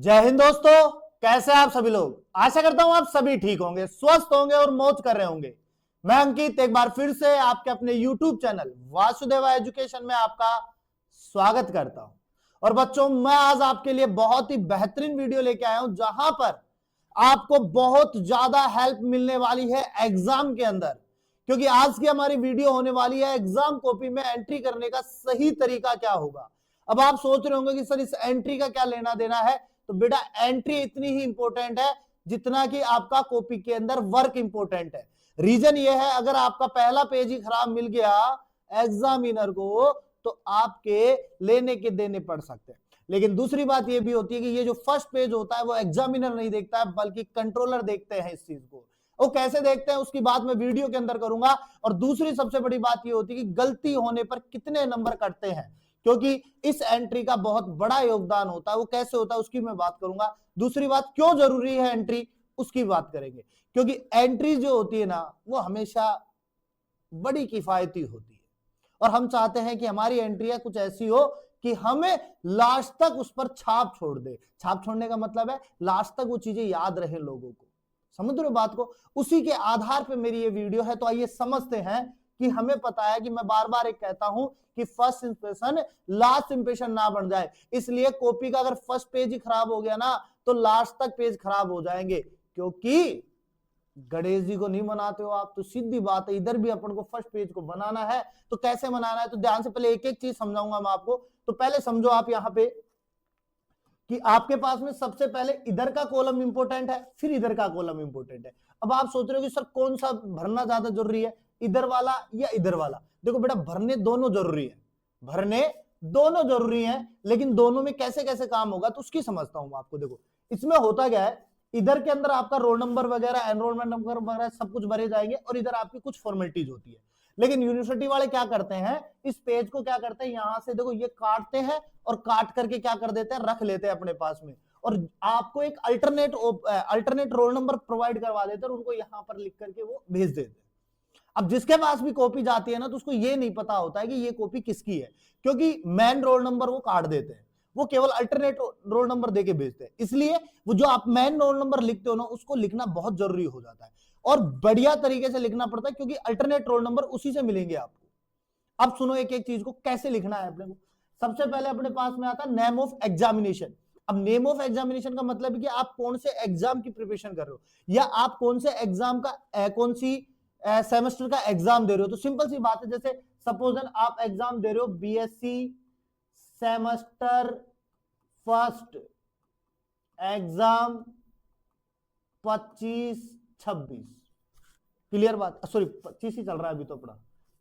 जय हिंद दोस्तों, कैसे आप सभी लोग। आशा करता हूं आप सभी ठीक होंगे, स्वस्थ होंगे और मौज कर रहे होंगे। मैं अंकित एक बार फिर से आपके अपने YouTube चैनल वासुदेवा एजुकेशन में आपका स्वागत करता हूं। और बच्चों, मैं आज आपके लिए बहुत ही बेहतरीन वीडियो लेके आया हूं, जहां पर आपको बहुत ज्यादा हेल्प मिलने वाली है एग्जाम के अंदर। क्योंकि आज की हमारी वीडियो होने वाली है एग्जाम कॉपी में एंट्री करने का सही तरीका क्या होगा। अब आप सोच रहे होंगे कि सर इस एंट्री का क्या लेना देना है। तो बेटा, एंट्री इतनी ही इंपॉर्टेंट है जितना कि आपका कॉपी के अंदर वर्क इंपॉर्टेंट है। रीजन ये है, अगर आपका पहला पेज ही खराब मिल गया एग्जामिनर को तो आपके लेने के देने पड़ सकते हैं। लेकिन दूसरी बात ये भी होती है कि ये जो फर्स्ट पेज होता है वो एग्जामिनर नहीं देखता है, बल्कि कंट्रोलर देखते हैं इस चीज को। वो कैसे देखते हैं उसकी बात मैं वीडियो के अंदर करूंगा। और दूसरी सबसे बड़ी बात ये होती है कि गलती होने पर कितने नंबर कटते हैं, क्योंकि इस एंट्री का बहुत बड़ा योगदान होता है। वो कैसे होता है उसकी मैं बात करूंगा। दूसरी बात, क्यों जरूरी है एंट्री, उसकी बात करेंगे। क्योंकि एंट्री जो होती है ना, वो हमेशा बड़ी किफायती होती है। और हम चाहते हैं कि हमारी एंट्रियां कुछ ऐसी हो कि हमें लास्ट तक उस पर छाप छोड़ दे। छाप छोड़ने का मतलब है लास्ट तक वो चीजें याद रहे लोगों को। समझ रहे हो बात को। उसी के आधार पे मेरी ये वीडियो है। तो आइए समझते हैं कि हमें पता है कि मैं बार बार एक कहता हूं कि फर्स्ट इंप्रेशन लास्ट इंप्रेशन ना बन जाए। इसलिए कॉपी का अगर फर्स्ट पेज ही खराब हो गया ना तो लास्ट तक पेज खराब हो जाएंगे। क्योंकि गणेश जी को नहीं बनाते हो आप, तो सीधी बात है इधर भी अपन को फर्स्ट पेज को बनाना है। तो कैसे बनाना है, तो ध्यान से पहले एक एक चीज समझाऊंगा मैं आपको। तो पहले समझो आप यहां पे कि आपके पास में सबसे पहले इधर का कॉलम इंपॉर्टेंट है, फिर इधर का कॉलम इंपॉर्टेंट है। अब आप सोच रहे हो कि सर कौन सा भरना ज्यादा जरूरी है, इधर वाला या इधर वाला। देखो बेटा, भरने दोनों जरूरी है, भरने दोनों जरूरी है, लेकिन दोनों में कैसे कैसे काम होगा तो उसकी समझता हूं मैं आपको। देखो इसमें होता क्या है, इधर के अंदर आपका रोल नंबर वगैरह, एनरोलमेंट नंबर वगैरह सब कुछ भरे जाएंगे और इधर आपकी कुछ फॉर्मेलिटीज होती है। लेकिन यूनिवर्सिटी वाले क्या करते हैं, इस पेज को क्या करते हैं, यहां से देखो ये काटते हैं और काट करके क्या कर देते हैं, रख लेते हैं अपने पास में। और आपको एक अल्टरनेट रोल नंबर प्रोवाइड करवा देते हैं और उनको यहां पर लिख करके वो भेज देते हैं। अब जिसके पास भी कॉपी जाती है ना, तो उसको ये नहीं पता होता है कि ये कॉपी किसकी है, क्योंकि मैन रोल नंबर वो काट देते हैं, वो केवल अल्टरनेट रोल नंबर देके भेजते हैं। इसलिए वो जो आप मैन रोल नंबर लिखते हो ना, उसको लिखना बहुत जरूरी हो जाता है और बढ़िया तरीके से लिखना पड़ता है, क्योंकि अल्टरनेट रोल नंबर उसी से मिलेंगे आपको। अब सुनो एक एक चीज को कैसे लिखना है अपने को। सबसे पहले अपने पास में आता है नेम ऑफ एग्जामिनेशन। अब नेम ऑफ एग्जामिनेशन का मतलब है कि आप कौन से एग्जाम की प्रिपरेशन कर रहे हो, या आप कौन से एग्जाम का कौन सी सेमेस्टर का एग्जाम दे रहे हो। तो सिंपल सी बात है, जैसे सपोज आप एग्जाम दे रहे हो BSc semester first exam 25-26। Clear बात, सॉरी 25 ही चल रहा है अभी तो अपना।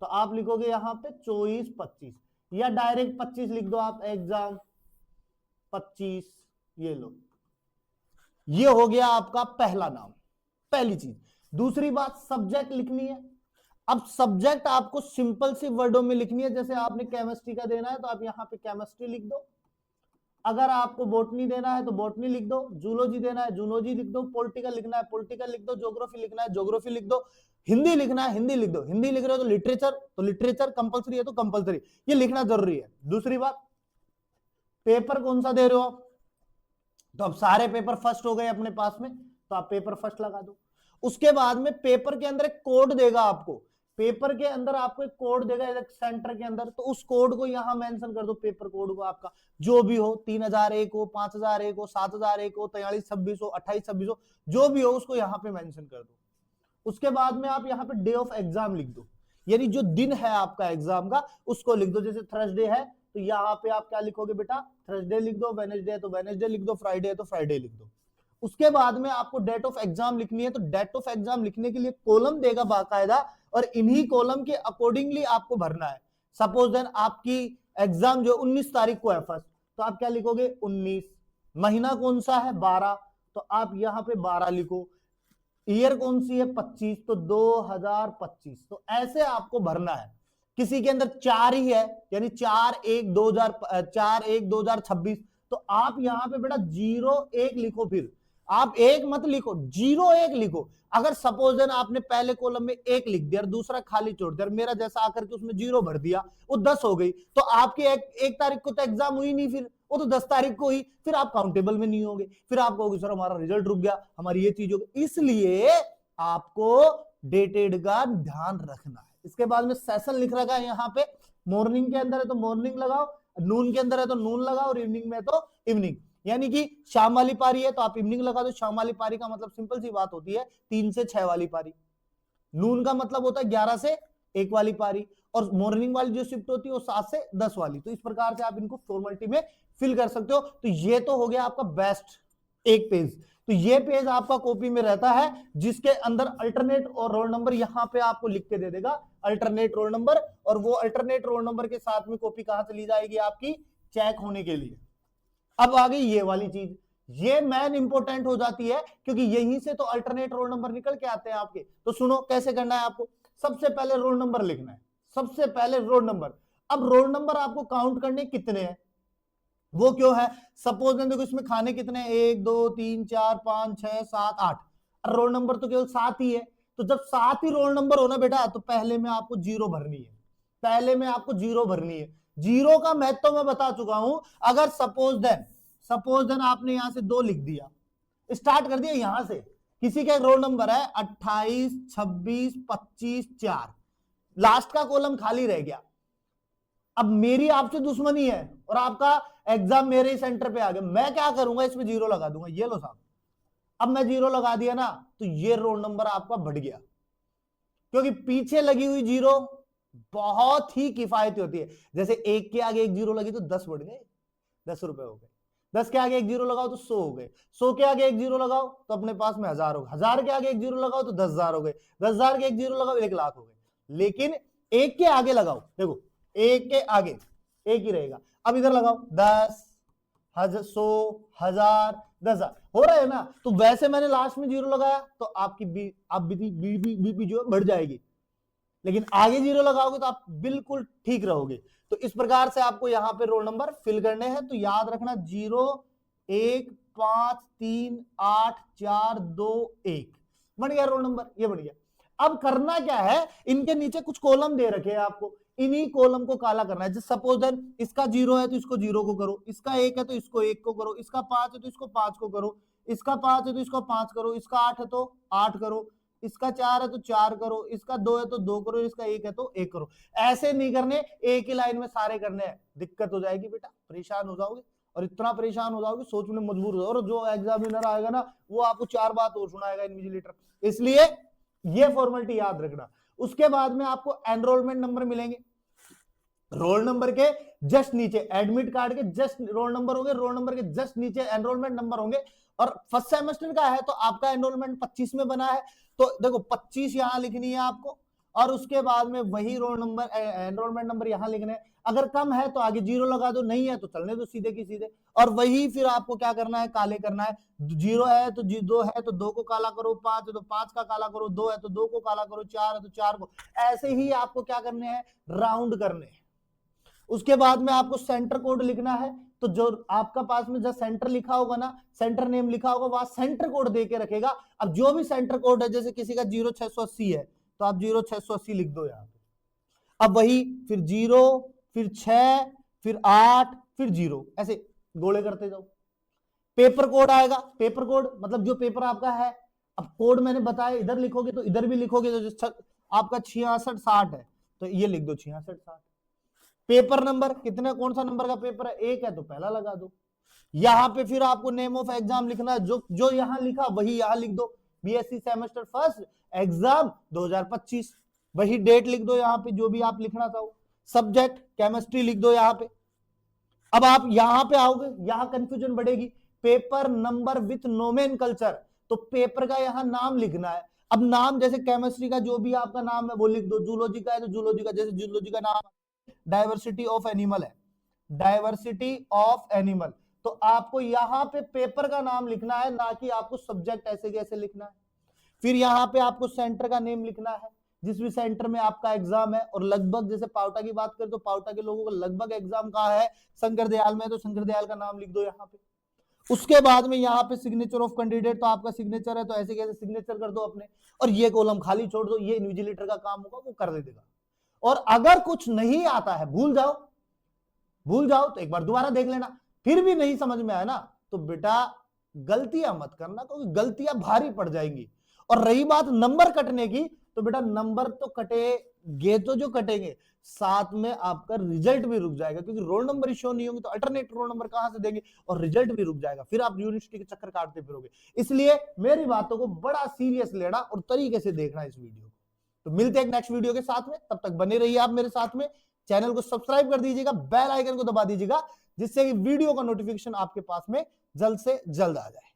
तो आप लिखोगे यहां पे 24-25 या डायरेक्ट 25 लिख दो आप, एग्जाम 25। ये लो, ये हो गया आपका पहला नाम, पहली चीज। दूसरी बात, सब्जेक्ट लिखनी है। अब सब्जेक्ट आपको सिंपल सी वर्डों में लिखनी है। जैसे आपने केमिस्ट्री का देना है तो आप यहां पे केमिस्ट्री लिख दो। अगर आपको बॉटनी देना है तो बॉटनी लिख दो, जूलॉजी देना है जूलॉजी लिख दो, पॉलिटिकल लिखना है पॉलिटिकल लिख दो, ज्योग्राफी लिखना है ज्योग्राफी लिख दो, हिंदी लिखना है हिंदी लिख दो, हिंदी लिख रहे हो तो लिटरेचर कंपलसरी है तो कंपलसरी, ये लिखना जरूरी है। दूसरी बात, पेपर कौन सा दे रहे हो, तो अब सारे पेपर फर्स्ट हो गए अपने पास में, तो आप पेपर फर्स्ट लगा दो। उसके बाद में पेपर के अंदर एक कोड देगा आपको, पेपर के अंदर आपको एक कोड देगा सेंटर के अंदर, तो उस कोड को यहां मेंशन कर दो। पेपर कोड को आपका जो भी हो, 3001 हो, 5001 हो, 7001 हो, 4326 हो, 2826 हो, जो भी हो उसको यहां पे मेंशन कर दो। उसके बाद में आप यहाँ पे डे ऑफ एग्जाम लिख दो, यानी जो दिन है आपका एग्जाम का उसको लिख दो। जैसे थर्सडे है तो यहाँ पे आप क्या लिखोगे बेटा, थर्सडे लिख दो, वेडनेसडे है तो वेडनेसडे लिख दो, फ्राइडे है तो फ्राइडे लिख दो। उसके बाद में आपको डेट ऑफ एग्जाम लिखनी है, तो डेट ऑफ एग्जाम लिखने के लिए कॉलम देगा बाकायदा, और इन्हीं कॉलम के अकॉर्डिंगली आपको भरना है। सपोज देन आपकी एग्जाम जो 19 तारीख को है फर्स्ट, तो आप क्या लिखोगे 19, महीना कौन सा है 12, तो आप यहाँ पे 12 लिखो। ईयर कौन सी है 25, तो 2025। तो ऐसे आपको भरना है। किसी के अंदर 4 ही है, यानी 4/1/2026, तो आप यहां पे बेटा 01 लिखो। फिर आप 1 मत लिखो, 01 लिखो। अगर सपोज देन आपने पहले कॉलम में 1 लिख दिया और दूसरा खाली छोड़ दिया, मेरा जैसा आकर के उसमें 0 भर दिया, वो 10 हो गई, तो आपकी 1 तारीख को तो एग्जाम हुई नहीं, फिर वो तो 10 तारीख को ही, फिर आप काउंटेबल में नहीं होंगे, फिर आप कहोगे सर हमारा रिजल्ट रुक गया, हमारी ये चीज हो गई। इसलिए आपको डेटेड का ध्यान रखना है। इसके बाद में सेशन लिख रखा है यहाँ पे, मॉर्निंग के अंदर है तो मॉर्निंग लगाओ, नून के अंदर है तो नून लगाओ, और इवनिंग में तो इवनिंग, यानी कि शाम वाली पारी है तो आप इवनिंग लगा दो। शाम वाली पारी का मतलब सिंपल सी बात होती है 3 से 6 वाली पारी, नून का मतलब होता है 11 से 1 वाली पारी, और मॉर्निंग वाली जो शिफ्ट होती है वो 7 से 10 वाली। तो इस प्रकार से आप इनको फॉर्मेलिटी में फिल कर सकते हो। तो ये तो हो गया आपका बेस्ट एक पेज। तो ये पेज आपका कॉपी में रहता है जिसके अंदर अल्टरनेट और रोल नंबर यहां पे आपको लिख के दे देगा, अल्टरनेट रोल नंबर, और वो अल्टरनेट रोल नंबर के साथ में कॉपी कहां से ली जाएगी आपकी, चेक होने के लिए। अब आ गई ये वाली चीज, ये मैन इंपोर्टेंट हो जाती है क्योंकि यहीं से तो अल्टरनेट रोल नंबर निकल के आते हैं आपके। तो सुनो कैसे करना है आपको, सबसे पहले रोल नंबर लिखना है, सबसे पहले रोल नंबर। अब रोल नंबर आपको काउंट करने कितने हैं, वो क्यों है, सपोज देखो इसमें खाने कितने हैं, 1 2 3 4 5 6 7 8, रोल नंबर तो केवल 7 ही है। तो जब 7 ही रोल नंबर हो ना बेटा, तो पहले में आपको 0 भरनी है, पहले में आपको 0 भरनी है। 0 का महत्व तो मैं बता चुका हूं। अगर सपोज देन आपने यहां से 2 लिख दिया, स्टार्ट कर दिया यहां से, किसी का रोल नंबर है 28 26 25 4, लास्ट का कॉलम खाली रह गया। अब मेरी आपसे दुश्मनी है और आपका एग्जाम मेरे ही सेंटर पे आ गया, मैं क्या करूंगा, इसमें 0 लगा दूंगा। ये लो साहब, अब मैं 0 लगा दिया ना, तो ये रोल नंबर आपका बढ़ गया, क्योंकि पीछे लगी हुई 0 बहुत ही किफायती होती है। जैसे 1 के आगे 1 0 लगी तो 10 बढ़ गए, 10 रुपए हो गए। 10 के आगे 1 0 लगाओ तो 100 हो गए, 100 के आगे 1 0 लगाओ तो अपने पास में 1000 हो गए, 1000 के आगे 1 0 लगाओ तो 10,000 हो गए, 10,000 के 1 0 लगाओ 1 लाख हो गए। लेकिन 1 के आगे लगाओ, देखो 1 के आगे 1 ही रहेगा। अब इधर लगाओ 10 100 1000 10,000 हो रहा है ना। तो वैसे मैंने लास्ट में 0 लगाया तो आपकी बीपी जो बढ़ जाएगी, लेकिन आगे 0 लगाओगे तो आप बिल्कुल ठीक रहोगे। तो इस प्रकार से आपको यहां पे रोल नंबर फिल करने हैं। तो याद रखना 0 1 5 3 8 4 2 1 बन गया रोल नंबर, ये बन गया। अब करना क्या है, इनके नीचे कुछ कॉलम दे रखे हैं आपको, इन्हीं कॉलम को काला करना है। सपोज देन इसका 0 है तो इसको 0 को करो, इसका 1 है तो इसको 1 को करो, इसका 5 है तो इसको 5 को करो, इसका 5 है तो इसको 5 करो, इसका 8 है तो 8 करो, इसका 4 है तो 4 करो, इसका 2 है तो 2 करो, इसका 1 है तो 1 करो। ऐसे नहीं करने, एक ही लाइन में सारे करने हैं, दिक्कत हो जाएगी बेटा, परेशान हो जाओगे। और इतना परेशान हो जाओगे सोचने मजबूर हो जाओगे, और जो एग्जामिनर आएगा ना वो आपको 4 बात और सुनाएगा इन्विजिलेटर। इसलिए ये फॉर्मेलिटी याद रखना। उसके बाद में आपको एनरोलमेंट नंबर मिलेंगे, रोल नंबर के जस्ट नीचे एडमिट कार्ड के जस्ट रोल नंबर होंगे, रोल नंबर के जस्ट नीचे एनरोलमेंट नंबर होंगे। और फर्स्ट सेमेस्टर का है तो आपका एनरोलमेंट 25 में बना है, तो देखो 25 यहां लिखनी है आपको, और उसके बाद में वही रोल नंबर एनरोलमेंट नंबर यहां लिखने हैं। अगर कम है तो आगे 0 लगा दो, नहीं है तो चलने दो सीधे की सीधे। और वही फिर आपको क्या करना है, काले करना है। 0 है तो 2 है तो 2 को काला करो, 5 है तो 5 का काला करो, 2 है तो 2 को काला करो, 4 है तो 4 को। ऐसे ही आपको क्या करने हैं, राउंड करने हैं। उसके बाद में आपको सेंटर कोड लिखना है। तो जो आपका पास में जब सेंटर लिखा होगा ना, सेंटर नेम लिखा होगा, वहां सेंटर कोड दे के रखेगा। अब जो भी सेंटर कोड है, जैसे किसी का 0680 है तो आप 0680 लिख दो यहाँ पे। अब वही फिर 0 फिर 6 फिर 8 फिर 0, ऐसे गोले करते जाओ। पेपर कोड आएगा, पेपर कोड मतलब जो पेपर आपका है। अब कोड मैंने बताया, इधर लिखोगे तो इधर भी लिखोगे, तो आपका 66 60 है तो ये लिख दो 66 60। पेपर नंबर कितने, कौन सा नंबर का पेपर है, 1 है तो पहला लगा दो। यहां पे फिर आपको नेम ऑफ एग्जाम लिखना है, जो यहां लिखा वही यहां लिख दो, बीएससी सेमेस्टर फर्स्ट एग्जाम 2025, वही डेट लिख दो यहां पे, जो भी आप लिखना चाहो। सब्जेक्ट केमिस्ट्री लिख दो यहां पे। अब आप यहां पे आओगे, यहां कंफ्यूजन बढ़ेगी, पेपर नंबर विथ नोमेनकल्चर, तो पेपर का यहां नाम लिखना है। अब नाम जैसे केमिस्ट्री का जो भी आपका नाम है वो लिख दो, जूलॉजी का है तो जूलॉजी का, जैसे जूलॉजी का नाम डाइवर्सिटी ऑफ एनिमल है, डाइवर्सिटी ऑफ एनिमल, तो आपको यहां पे पेपर का नाम लिखना है, ना कि आपको सब्जेक्ट ऐसे कैसे लिखना है। फिर यहां पे आपको सेंटर का नेम लिखना है, जिस भी सेंटर में आपका एग्जाम है। और लगभग जैसे पावटा की बात करें तो पावटा के लोगों का लगभग एग्जाम कहाँ है, शंकर दयाल में, तो शंकर दयाल का नाम लिख दो यहाँ पे। उसके बाद में यहाँ पे सिग्नेचर ऑफ कैंडिडेट, तो आपका सिग्नेचर है तो ऐसे कैसे सिग्नेचर कर दो अपने, और ये कॉलम खाली छोड़ दो, ये इन्विजिलेटर का काम होगा, वो कर देगा। और अगर कुछ नहीं आता है, भूल जाओ तो एक बार दोबारा देख लेना, फिर भी नहीं समझ में आया ना, तो बेटा गलतियां मत करना, क्योंकि गलतियां भारी पड़ जाएंगी। और रही बात नंबर कटने की, तो बेटा नंबर तो कटेंगे, तो जो कटेंगे साथ में आपका रिजल्ट भी रुक जाएगा, क्योंकि रोल नंबर शो नहीं होंगे तो अल्टरनेट रोल नंबर कहां से देंगे, और रिजल्ट भी रुक जाएगा, फिर आप यूनिवर्सिटी के चक्कर काटते फिरोगे। इसलिए मेरी बातों को बड़ा सीरियस लेना और तरीके से देखना इस वीडियो को। तो मिलते हैं एक नेक्स्ट वीडियो के साथ में, तब तक बने रहिए आप मेरे साथ में। चैनल को सब्सक्राइब कर दीजिएगा, बेल आइकन को दबा दीजिएगा, जिससे कि वीडियो का नोटिफिकेशन आपके पास में जल्द से जल्द आ जाए।